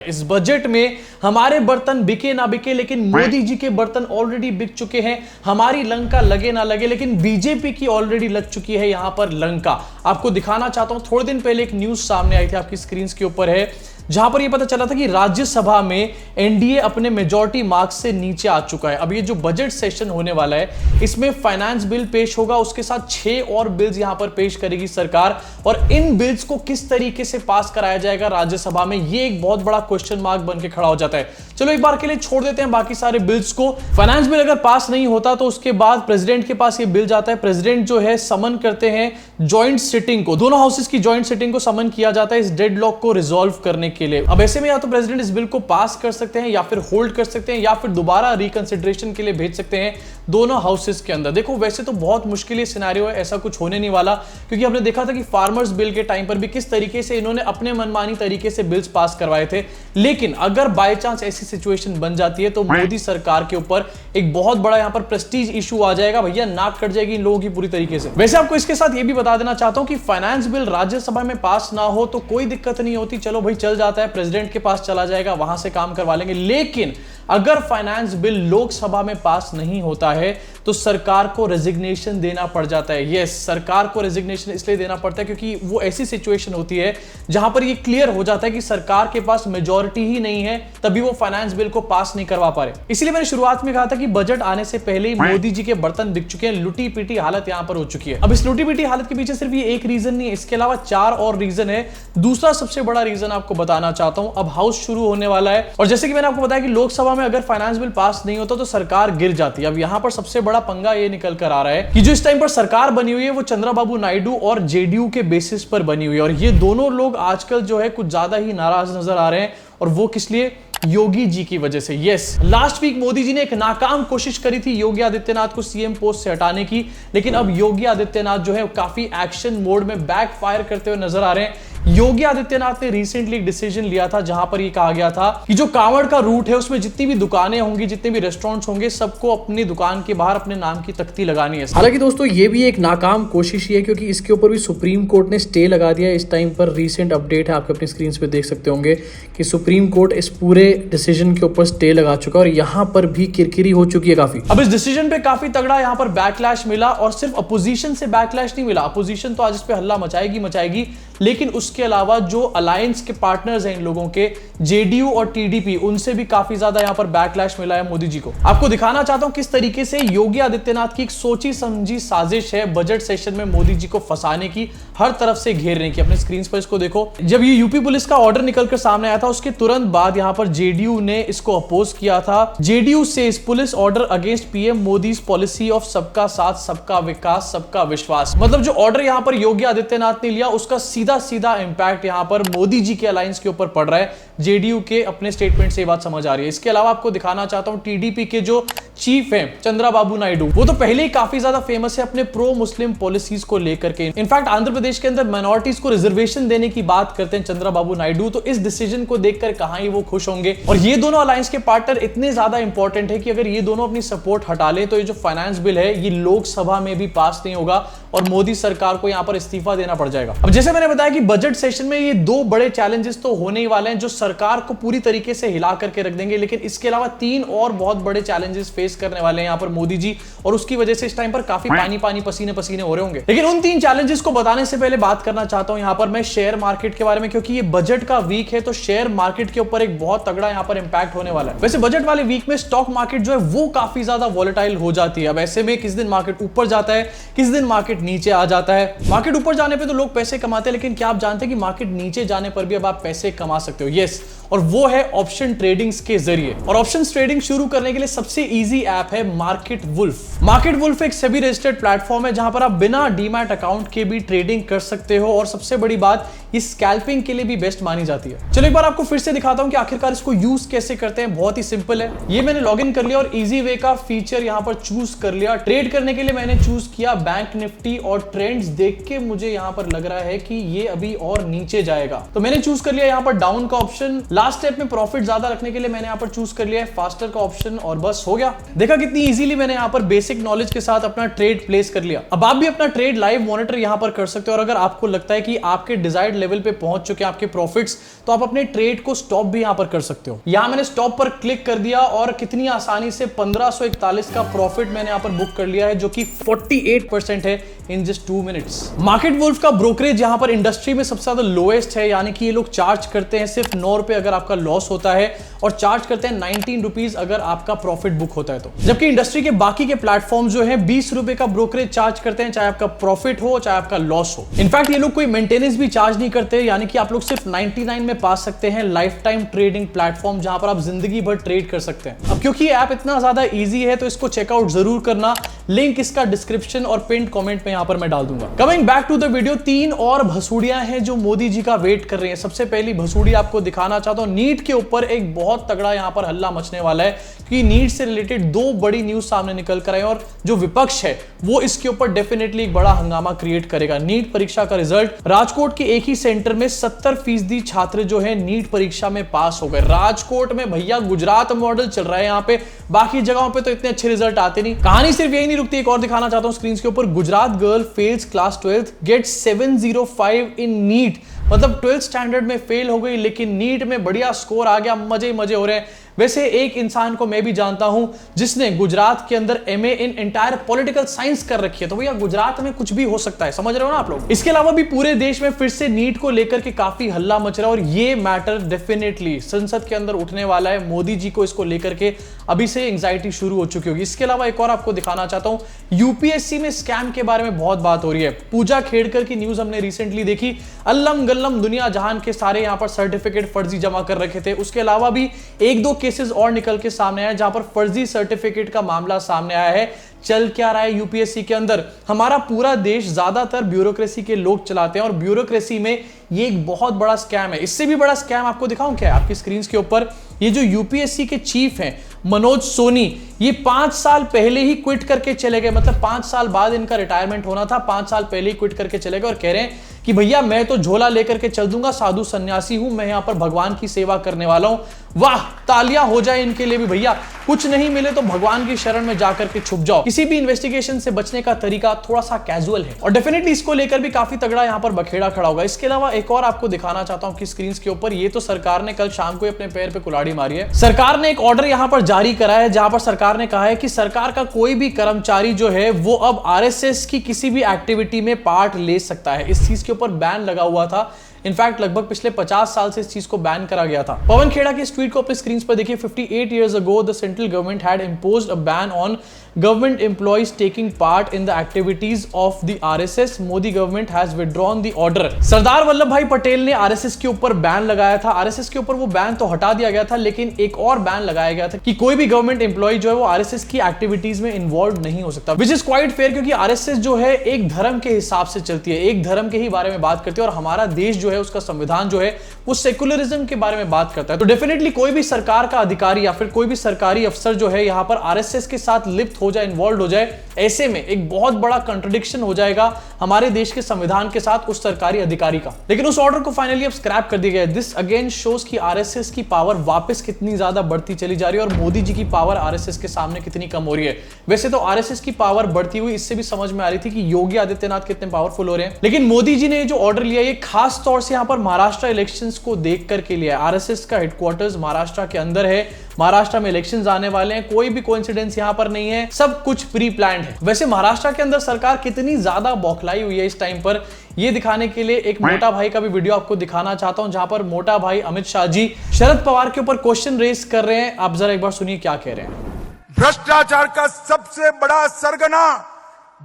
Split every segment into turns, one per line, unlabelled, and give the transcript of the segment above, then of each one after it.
इस बजट में हमारे बर्तन बिके ना बिके, लेकिन मोदी जी के बर्तन ऑलरेडी बिक चुके हैं। हमारी लंका लगे ना लगे, लेकिन बीजेपी की ऑलरेडी लग चुकी है यहां पर लंका। आपको दिखाना चाहता हूं, थोड़े दिन पहले एक न्यूज सामने आई थी, आपकी स्क्रीन के ऊपर है, जहां पर यह पता चला था कि राज्यसभा में एनडीए अपने मेजॉरिटी मार्क्स से नीचे आ चुका है। अब ये जो बजट सेशन होने वाला है, इसमें फाइनेंस बिल पेश होगा, उसके साथ 6 और बिल्स यहां पर पेश करेगी सरकार, और इन बिल्स को किस तरीके से पास कराया जाएगा राज्यसभा में, यह एक बहुत बड़ा क्वेश्चन मार्क बन के खड़ा हो जाता है। चलो एक बार के लिए छोड़ देते हैं बाकी सारे बिल्स को। फाइनेंस बिल अगर पास नहीं होता तो उसके बाद प्रेसिडेंट के पास ये बिल जाता है। प्रेसिडेंट जो है समन करते हैं जॉइंट सिटिंग को, दोनों हाउसेस की जॉइंट सिटिंग को समन किया जाता है इस डेडलॉक को रिजॉल्व करने के लिए। अब ऐसे में या तो प्रेसिडेंट इस बिल को पास कर सकते हैं, या फिर होल्ड कर सकते हैं, या फिर दोबारा रिकंसिडरेशन के लिए भेज सकते हैं दोनों हाउसेस के अंदर। देखो वैसे तो बहुत मुश्किल ये सिनेरियो है, ऐसा कुछ होने नहीं वाला, क्योंकि हमने देखा था कि फार्मर्स बिल के टाइम पर भी किस तरीके से इन्होंने अपने मनमानी तरीके से बिल्स पास करवाए थे। लेकिन अगर बाय चांस ऐसी सिचुएशन बन जाती है तो मोदी सरकार के ऊपर एक बहुत बड़ा यहां पर प्रेस्टीज इशू आ जाएगा, भैया नाक कट जाएगी इन लोगों की पूरी तरीके से। वैसे आपको इसके साथ ये भी बता देना चाहता हूं कि फाइनेंस बिल राज्यसभा में पास ना हो तो कोई दिक्कत नहीं होती, चलो भाई चल जाता है, प्रेसिडेंट के पास चला जाएगा, वहां से काम करवा लेंगे। लेकिन अगर फाइनेंस बिल लोकसभा में पास नहीं होता है तो सरकार को रेजिग्नेशन देना पड़ जाता है। यस, सरकार को रेजिग्नेशन इसलिए देना पड़ता है क्योंकि वो ऐसी सिचुएशन होती है जहां पर ये क्लियर हो जाता है कि सरकार के पास मेजॉरिटी ही नहीं है, तभी वो फाइनेंस बिल को पास नहीं करवा पा रहे। इसलिए मैंने शुरुआत में कहा था कि बजट आने से पहले ही मोदी जी के बर्तन बिक चुके हैं, लुटी पीटी हालत यहां पर हो चुकी है। अब इस लुटी पीटी हालत के पीछे सिर्फ ये एक रीजन नहीं है, इसके अलावा 4 और रीजन है। दूसरा सबसे बड़ा रीजन आपको बताना चाहता हूं, अब हाउस शुरू होने वाला है, और जैसे कि मैंने आपको बताया कि लोकसभा में अगर फाइनेंस बिल पास नहीं होता तो सरकार गिर जाती है। अब यहां पर सबसे बड़ा पंगा ये निकल कर आ रहा है कि जो इस टाइम पर सरकार बनी हुई है वो चंद्रबाबू नायडू और जेडीयू के बेसिस पर बनी हुई है, और ये दोनों लोग आजकल जो है कुछ ज्यादा ही नाराज नजर आ रहे हैं, और वो किस लिए? योगी जी की वजह से। Yes, last week Modi ji ने एक नाकाम कोशिश करी थी योगी आदित्यनाथ को सीएम पोस्ट से हटाने की, लेकिन अब योगी आदित्यनाथ जो है काफी एक्शन मोड में बैकफायर करते हुए नजर आ रहे हैं। योगी आदित्यनाथ ने रिसेंटली एक डिसीजन लिया था जहां पर यह कहा गया था कि जो कांवड़ का रूट है उसमें जितनी भी दुकानें होंगी, जितने भी रेस्टोरेंट्स होंगे, सबको अपनी दुकान के बाहर अपने नाम की तख्ती लगानी है। हालांकि दोस्तों ये भी एक नाकाम कोशिश ही है, क्योंकि इसके ऊपर भी सुप्रीम कोर्ट ने स्टे लगा दिया इस टाइम पर। रीसेंट अपडेट है, आपके अपनी स्क्रीन पे देख सकते होंगे कि सुप्रीम कोर्ट इस पूरे डिसीजन के ऊपर स्टे लगा चुका है, और यहां पर भी किरकिरी हो चुकी है काफी। अब इस डिसीजन पे काफी तगड़ा यहां पर बैकलैश मिला, और सिर्फ अपोजिशन से बैकलैश नहीं मिला। अपोजिशन तो आज इस पे हल्ला मचाएगी, लेकिन उसके अलावा जो अलायंस के पार्टनर्स हैं इन लोगों के, जेडीयू और टीडीपी, उनसे भी काफी ज्यादा यहां पर बैकलैश मिला है मोदी जी को। आपको दिखाना चाहता हूं किस तरीके से योगी आदित्यनाथ की एक सोची समझी साजिश है बजट सेशन में मोदी जी को फंसाने की, हर तरफ से घेरने की। अपने स्क्रीन पर इसको देखो, जब ये यूपी पुलिस का ऑर्डर निकलकर सामने आया था उसके तुरंत बाद यहां पर जेडीयू ने इसको अपोज किया था। जेडीयू से police order against PM Modi policy of सबका साथ सबका विकास सबका विश्वास। मतलब जो ऑर्डर यहां पर योगी आदित्यनाथ ने लिया उसका सीधा इंपैक्ट यहां पर मोदी जी के अलायंस के ऊपर पड़ रहा है। जेडीयू के अपने स्टेटमेंट से ये बात समझ आ रही है। इसके अलावा आपको दिखाना चाहता हूं टीडीपी के जो चीफ हैं चंद्रबाबू नायडू, वो तो पहले ही काफी ज्यादा फेमस है अपने प्रो मुस्लिम पॉलिसीज को लेकर के। इनफैक्ट आंध्र प्रदेश के अंदर माइनॉरिटीज को रिजर्वेशन देने की बात करते हैं चंद्रबाबू नायडू, तो इस डिसीजन को देखकर कहां ही वो खुश होंगे। और ये दोनों अलायंस के पार्टनर इतने ज्यादा इंपॉर्टेंट है कि अगर ये दोनों अपनी सपोर्ट हटा ले तो ये जो फाइनेंस बिल है ये लोकसभा में भी पास नहीं होगा, और मोदी सरकार को यहां पर इस्तीफा देना पड़ जाएगा। अब जैसे मैंने बताया कि बजट सेशन में ये 2 बड़े चैलेंजेस तो होने ही वाले हैं जो सरकार को पूरी तरीके से हिला करके रख देंगे, लेकिन इसके अलावा 3 और बहुत बड़े चैलेंजेस फेस करने वाले हैं यहां पर मोदी जी, और उसकी वजह से इस टाइम पर काफी पानी पसीने पसीने हो रहे होंगे। लेकिन उन 3 चैलेंजेस को बताने से पहले बात करना चाहता हूं यहां पर मैं शेयर मार्केट के बारे में, क्योंकि ये बजट का वीक है तो शेयर मार्केट के ऊपर एक बहुत तगड़ा यहां पर इंपैक्ट होने वाला है। वैसे बजट वाले वीक में स्टॉक मार्केट जो है वो काफी ज्यादा वॉलेटाइल हो जाती है। अब ऐसे में किस दिन मार्केट ऊपर जाता है, किस दिन मार्केट नीचे आ जाता है। मार्केट ऊपर जाने पे तो लोग पैसे कमाते हैं, लेकिन क्या आप जानते हैं कि मार्केट नीचे जाने पर भी अब आप पैसे कमा सकते हो? यस, और वो है ऑप्शन ट्रेडिंग्स के जरिए। और ऑप्शन ट्रेडिंग शुरू करने के लिए सबसे इजी ऐप है मार्केट वुल्फ। मार्केट वुल्फ एक सेबी रजिस्टर्ड प्लेटफॉर्म है जहां पर आप बिना डीमैट अकाउंट के भी ट्रेडिंग कर सकते हो, और सबसे बड़ी बात ये स्कैल्पिंग के लिए भी बेस्ट मानी जाती है। चलो एक बार आपको फिर से दिखाता हूं कि आखिरकार इसको यूज कैसे करते हैं। बहुत ही सिंपल है, ये मैंने लॉगिन कर लिया और इजी वे का फीचर यहां पर चूज कर लिया। ट्रेड करने के लिए मैंने चूज किया बैंक निफ्टी निफ्टी और ट्रेंड्स देख के मुझे यहाँ पर लग रहा है कि ये अभी और नीचे जाएगा, तो मैंने चूज कर लिया यहाँ पर डाउन का ऑप्शन। लास्ट स्टेप में प्रॉफिट ज्यादा रखने के लिए मैंने यहाँ पर चूज कर लिया है फास्टर का ऑप्शन, और बस हो गया। देखा कितनी इजीली मैंने यहाँ पर बेसिक नॉलेज के साथ अपना ट्रेड प्लेस कर लिया। अब आप भी अपना ट्रेड लाइव मॉनिटर यहाँ पर कर सकते हो, और अगर आपको लगता है कि आपके डिजायर्ड लेवल पे पहुंच चुके हैं आपके प्रॉफिट्स, तो आप अपने ट्रेड को स्टॉप भी यहाँ पर कर सकते हो। यहाँ मैंने स्टॉप पर क्लिक कर दिया और कितनी आसानी से 1541 का प्रॉफिट मैंने यहाँ पर बुक कर लिया है, जो कि 48% है in just 2 minutes. Market wolf का ब्रोकरेज यहाँ पर इंडस्ट्री में सबसे ज्यादा लोएस्ट है, यानी कि ये लोग चार्ज करते हैं सिर्फ 9 रुपए अगर आपका लॉस होता है, और चार्ज करते हैं 19 रुपीज अगर आपका प्रॉफिट बुक होता है तो। जबकि इंडस्ट्री के बाकी के प्लेटफॉर्म जो है 20 रुपए का ब्रोकरेज चार्ज करते हैं, चाहे आपका प्रॉफिट हो चाहे आपका लॉस हो। इनफैक्ट ये लोग कोई मेंटेनेंस भी चार्ज नहीं करते, यानी कि आप लोग सिर्फ 99 में पा सकते हैं लाइफ टाइम ट्रेडिंग प्लेटफॉर्म, जहां पर आप जिंदगी भर ट्रेड कर सकते हैं। अब क्योंकि ऐप इतना ज्यादा इजी है तो इसको चेकआउट जरूर करना, लिंक इसका डिस्क्रिप्शन और पिन कमेंट में यहां पर मैं डाल दूंगा। Coming back to the video, 3 और भसूड़ियां हैं जो मोदी जी का वेट कर रही हैं। सबसे पहली भसूड़ी आपको दिखाना चाहता हूं, नीट के ऊपर एक बहुत तगड़ा यहां पर हल्ला मचने वाला है कि नीट से रिलेटेड 2 बड़ी न्यूज सामने निकल कर आए, और जो विपक्ष है वो इसके ऊपर डेफिनेटली एक बड़ा हंगामा क्रिएट करेगा। नीट परीक्षा का रिजल्ट, राजकोट के एक ही सेंटर में 70% छात्र जो है नीट परीक्षा में पास हो गए। राजकोट में भैया गुजरात मॉडल चल रहा है यहाँ पे, बाकी जगहों पे तो इतने अच्छे रिजल्ट आते नहीं। कहानी सिर्फ यही नहीं रुकती, एक और दिखाना चाहता हूं स्क्रीन के ऊपर। Gujarat girl fails class 12 gets 705 in NEET, मतलब 12th स्टैंडर्ड में फेल हो गई लेकिन नीट में बढ़िया स्कोर आ गया, मजे मजे हो रहे हैं। वैसे एक इंसान को मैं भी जानता हूं जिसने गुजरात के अंदर MA in entire political science कर रखी है, तो भैया गुजरात में कुछ भी हो सकता है, समझ रहे हो ना आप लोग। इसके अलावा भी पूरे देश में फिर से नीट को लेकर के काफी हल्ला मच रहा है, और ये मैटर डेफिनेटली संसद के अंदर उठने वाला है। मोदी जी को इसको लेकर के अभी से एंग्जाइटी शुरू हो चुकी होगी। इसके अलावा एक और आपको दिखाना चाहता हूं, यूपीएससी में स्कैम के बारे में बहुत बात हो रही है। पूजा खेड़कर की न्यूज हमने रिसेंटली देखी, अल्लम गल्लम दुनिया जहान के सारे यहां पर सर्टिफिकेट फर्जी जमा कर रखे थे। उसके अलावा भी 1-2 केसेस और निकल के सामने आया जहां पर फर्जी सर्टिफिकेट का मामला सामने आया है। चल क्या रहा है यूपीएससी के अंदर, हमारा पूरा देश ज्यादातर ब्यूरोक्रेसी के लोग चलाते हैं, और ब्यूरोक्रेसी में ये एक बहुत बड़ा स्कैम है। इससे भी बड़ा स्कैम आपको दिखाऊं क्या है आपकी स्क्रीन के ऊपर, ये जो यूपीएससी के चीफ हैं मनोज सोनी, ये 5 साल पहले ही क्विट करके चले गए, मतलब 5 साल बाद इनका रिटायरमेंट होना था, 5 साल पहले ही क्विट करके चले गए, और कह रहे हैं कि भैया मैं तो झोला लेकर के चल दूंगा, साधु सन्यासी हूं, मैं यहां पर भगवान की सेवा करने वाला हूं। वाह, तालियां हो जाए इनके लिए भी भैया। कुछ नहीं मिले तो भगवान की शरण में जाकर के छुप जाओ। किसी भी इन्वेस्टिगेशन से बचने का तरीका थोड़ा सा कैजुअल है, और डेफिनेटली इसको लेकर भी काफी तगड़ा यहां पर बखेड़ा खड़ा होगा। इसके अलावा एक और आपको दिखाना चाहता हूं कि स्क्रीन के ऊपर, ये तो सरकार ने कल शाम को अपने पैर पे कुल्हाड़ी मारी है। सरकार ने एक ऑर्डर यहां पर जारी करा है, जहां पर सरकार ने कहा है कि सरकार का कोई भी कर्मचारी जो है वो अब आरएसएस की किसी भी एक्टिविटी में पार्ट ले सकता है। इस चीज के ऊपर बैन लगा हुआ था, इनफैक्ट लगभग पिछले 50 साल से इस चीज को बैन करा गया था। पवन खेड़ा की इस ट्वीट को अपने स्क्रीन पर देखिए। 58 years ago the central government had imposed a ban on government employees taking part in the activities of the RSS. Modi government has withdrawn the order. Sardar Vallabh भाई पटेल ने आरएसएस के ऊपर बैन लगाया था। आरएसएस के ऊपर वो बैन तो हटा दिया गया था, लेकिन एक और बैन लगाया गया था कि कोई भी गवर्नमेंट एम्प्लॉय जो है वो आरएसएस की एक्टिविटीज में इन्वॉल्व नहीं हो सकता, विच इज क्वाइट फेयर, क्योंकि आरएसएस जो है एक धर्म के हिसाब से चलती है, एक धर्म के ही बारे में बात करती है, और हमारा देश जो है उसका संविधान जो है वो सेकुलरिज्म के बारे में बात करता है। तो डेफिनेटली कोई भी सरकार का अधिकारी या फिर कोई भी सरकारी अफसर जो है यहां पर आरएसएस के साथ लिप्त हो जाए, इन्वॉल्व हो जाए, ऐसे में एक बहुत बड़ा कंट्रडिक्शन हो जाएगा हमारे देश के संविधान के साथ उस सरकारी अधिकारी का। लेकिन उस ऑर्डर को फाइनली अब स्क्रैप कर दिया गया है। दिस अगेन शोज कि आरएसएस की पावर वापस कितनी ज्यादा बढ़ती चली जा रही है, और मोदी जी की पावर आरएसएस के सामने कितनी कम हो रही है। वैसे तो आरएसएस की पावर बढ़ती हुई इससे भी समझ में आ रही थी कि योगी आदित्यनाथ कितने पावरफुल हो रहे हैं, लेकिन मोदी जी ने जो ऑर्डर लिया ये खास तौर से यहां पर महाराष्ट्र इलेक्शंस को देख करके लिया है। आरएसएस का हेडक्वार्टर्स महाराष्ट्र के अंदर है, महाराष्ट्र में इलेक्शंस आने वाले हैं, कोई भी कोइंसिडेंस यहां पर नहीं है, सब कुछ प्री प्लान्ड है। वैसे महाराष्ट्र के अंदर सरकार कितनी ज्यादा बौखलाई हुई है इस टाइम पर, ये दिखाने के लिए एक मोटा भाई का भी वीडियो आपको दिखाना चाहता हूं, जहां पर मोटा भाई अमित शाह जी शरद पवार के ऊपर क्वेश्चन रेज कर रहे हैं। आप जरा एक बार सुनिए क्या कह रहे हैं।
भ्रष्टाचार का सबसे बड़ा सरगना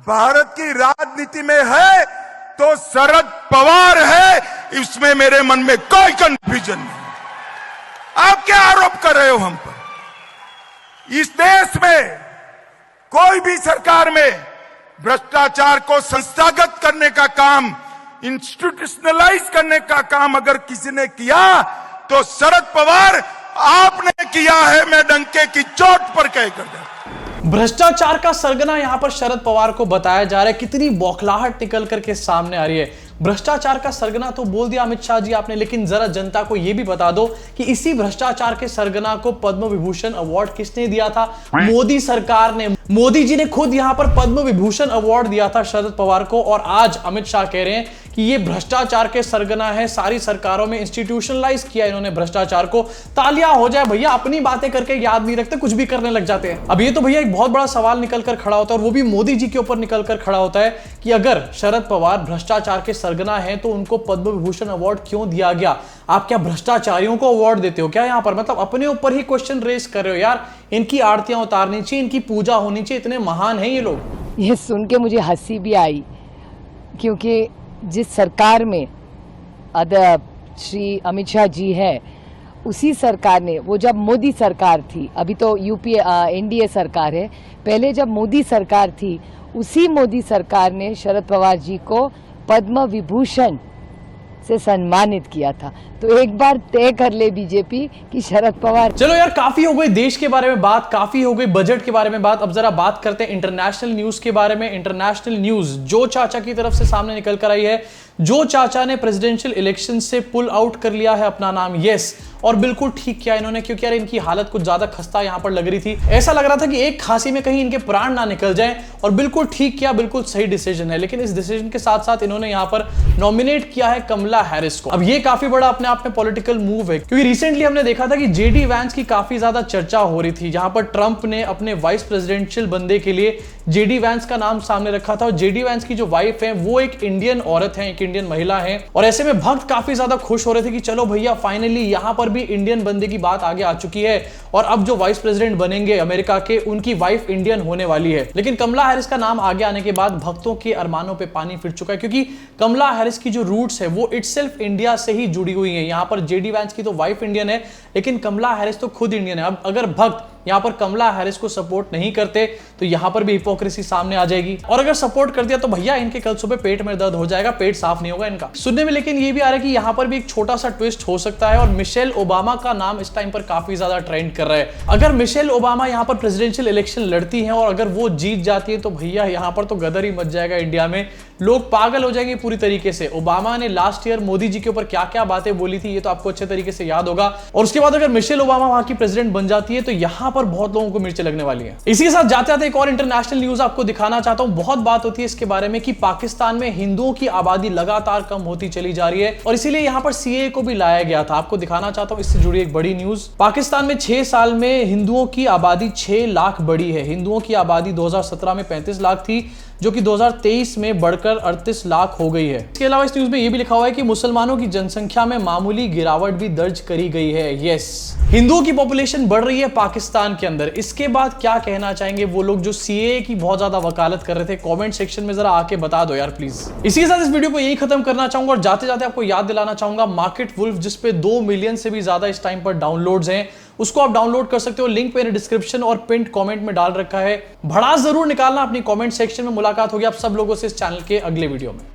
भारत की राजनीति में है तो शरद पवार है, इसमें मेरे मन में कोई कंफ्यूजन नहीं। आप क्या आरोप कर रहे हो हम पर? इस देश में कोई भी सरकार में भ्रष्टाचार को संस्थागत करने का काम, इंस्टीट्यूशनलाइज करने का काम अगर किसी ने किया तो शरद पवार आपने किया है, मैं डंके की चोट पर कह कर दे।
भ्रष्टाचार का सरगना यहां पर शरद पवार को बताया जा रहा है। कितनी बौखलाहट निकल करके सामने आ रही है। भ्रष्टाचार का सरगना तो बोल दिया अमित शाह जी आपने, लेकिन जरा जनता को यह भी बता दो कि इसी भ्रष्टाचार के सरगना को पद्म विभूषण अवार्ड किसने दिया था? मोदी सरकार ने। मोदी जी ने खुद यहां पर पद्म विभूषण अवार्ड दिया था शरद पवार को, और आज अमित शाह कह रहे हैं कि ये भ्रष्टाचार के सरगना है। सारी सरकारों में इंस्टीट्यूशनलाइज किया इन्होंने भ्रष्टाचार को। तालियां हो जाए भैया, अपनी बातें करके याद नहीं रखते, कुछ भी करने लग जाते हैं। अब ये तो भैया एक बहुत बड़ा सवाल निकल कर खड़ा होता है, और वो भी मोदी जी के ऊपर निकल कर खड़ा होता है कि अगर शरद पवार भ्रष्टाचार के सरगना है तो उनको पद्म विभूषण अवार्ड क्यों दिया गया? आप क्या भ्रष्टाचारियों को अवार्ड देते हो क्या यहां पर? मतलब अपने ऊपर ही क्वेश्चन रेस कर रहे हो यार। इनकी आरतियां उतारनी चाहिए, इनकी पूजा होनी चाहिए, इतने महान हैं ये लोग।
ये सुन के मुझे हंसी भी आई, क्योंकि जिस सरकार में श्री अमित शाह जी है, उसी सरकार ने, वो जब मोदी सरकार थी, अभी तो यूपीए एनडीए सरकार है, पहले जब मोदी सरकार थी, उसी मोदी सरकार ने शरद पवार जी को पद्म विभूषण से सम्मानित किया था। तो एक बार तय कर ले बीजेपी कि शरद पवार।
चलो यार, काफी हो गई देश के बारे में बात, काफी हो गई बजट के बारे में बात। अब जरा बात करते हैं इंटरनेशनल न्यूज के बारे में। इंटरनेशनल न्यूज जो चाचा की तरफ से सामने निकल कर आई है, जो चाचा ने प्रेसिडेंशियल इलेक्शन से पुल आउट कर लिया है अपना नाम। यस, और बिल्कुल ठीक किया इन्होंने, क्योंकि यार इनकी हालत कुछ ज्यादा खस्ता यहां पर लग रही थी। ऐसा लग रहा था कि एक खांसी में कहीं इनके प्राण ना निकल जाएं, और बिल्कुल ठीक किया, बिल्कुल सही डिसीजन है। लेकिन इस डिसीजन के साथ साथ इन्होंने यहां पर नॉमिनेट किया है कमला हैरिस को। अब ये काफी बड़ा अपने आप में पॉलिटिकल मूव है, क्योंकि रिसेंटली हमने देखा था कि जेडी वैंस की काफी ज्यादा चर्चा हो रही थी, जहां पर ट्रंप ने अपने वाइस प्रेसिडेंशियल बंदे के लिए जेडी वैंस का नाम सामने रखा था। और जेडी वैंस की जो वाइफ है वो एक इंडियन औरत है, एक इंडियन महिला है, और ऐसे में भक्त काफी ज्यादा खुश हो रहे थे कि चलो भैया फाइनली यहां पर भी इंडियन बंदे की बात आगे आ चुकी है, और अब जो वाइस प्रेसिडेंट बनेंगे अमेरिका के, उनकी वाइफ इंडियन होने वाली है। लेकिन कमला हैरिस का नाम आगे आने के बाद भक्तों के अरमानों पे पानी फिर चुका है, क्योंकि कमला हैरिस की जो रूट्स है वो इटसेल्फ इंडिया से ही जुड़ी हुई है। यहां पर जेडी वैंस की तो वाइफ इंडियन है, लेकिन कमला हैरिस तो खुद इंडियन है। अब अगर भक्त यहां पर कमला हैरिस को सपोर्ट नहीं करते तो यहां पर भी हिपोक्रेसी सामने आ जाएगी, और अगर सपोर्ट कर दिया तो भैया इनके कल सुबह पेट में दर्द हो जाएगा, पेट साफ नहीं होगा इनका। सुनने में लेकिन ये भी आ रहा है कि यहां पर भी एक छोटा सा ट्विस्ट हो सकता है, और मिशेल ओबामा का नाम इस टाइम पर काफी ज्यादा ट्रेंड कर रहा है। अगर मिशेल ओबामा यहां पर प्रेसिडेंशियल इलेक्शन लड़ती हैं और अगर वो जीत जाती है तो भैया यहां पर तो गदर ही मच जाएगा इंडिया में, लोग पागल हो जाएंगे पूरी तरीके से। ओबामा ने लास्ट ईयर मोदी जी के ऊपर क्या क्या बातें बोली थी ये तो आपको अच्छे तरीके से याद होगा, और उसके बाद अगर मिशेल ओबामा वहां की प्रेसिडेंट बन जाती है तो यहां पर बहुत लोगों को मिर्चें लगने वाली है। इसी के साथ जाते जाते एक और इंटरनेशनल न्यूज आपको दिखाना चाहता हूं। बहुत बात होती है इसके बारे में कि पाकिस्तान में हिंदुओं की आबादी लगातार कम होती चली जा रही है, और इसीलिए यहां पर सीएए को भी लाया गया था। आपको दिखाना चाहता हूं इससे जुड़ी एक बड़ी न्यूज। पाकिस्तान में 6 साल में हिंदुओं की आबादी 6 लाख बढ़ी है। हिंदुओं की आबादी 2017 में 35 लाख थी, जो कि 2023 में बढ़कर 38 लाख हो गई है। इसके अलावा इस न्यूज में यह भी लिखा हुआ है कि मुसलमानों की जनसंख्या में मामूली गिरावट भी दर्ज करी गई है। यस, हिंदुओं की पॉपुलेशन बढ़ रही है पाकिस्तान के अंदर। इसके बाद क्या कहना चाहेंगे वो लोग जो सीएए की बहुत ज्यादा वकालत कर रहे थे? कमेंट सेक्शन में जरा आके बता दो यार प्लीज। इसी के साथ इस वीडियो को यही खत्म करना चाहूंगा, और जाते जाते आपको याद दिलाना चाहूंगा मार्केट वुल्फ, जिसपे 2 मिलियन से भी ज्यादा इस टाइम पर डाउनलोड्स हैं, उसको आप डाउनलोड कर सकते हो। लिंक मैंने डिस्क्रिप्शन और पिंड कमेंट में डाल रखा है। भड़ास जरूर निकालना अपनी कमेंट सेक्शन में। मुलाकात होगी आप सब लोगों से इस चैनल के अगले वीडियो में।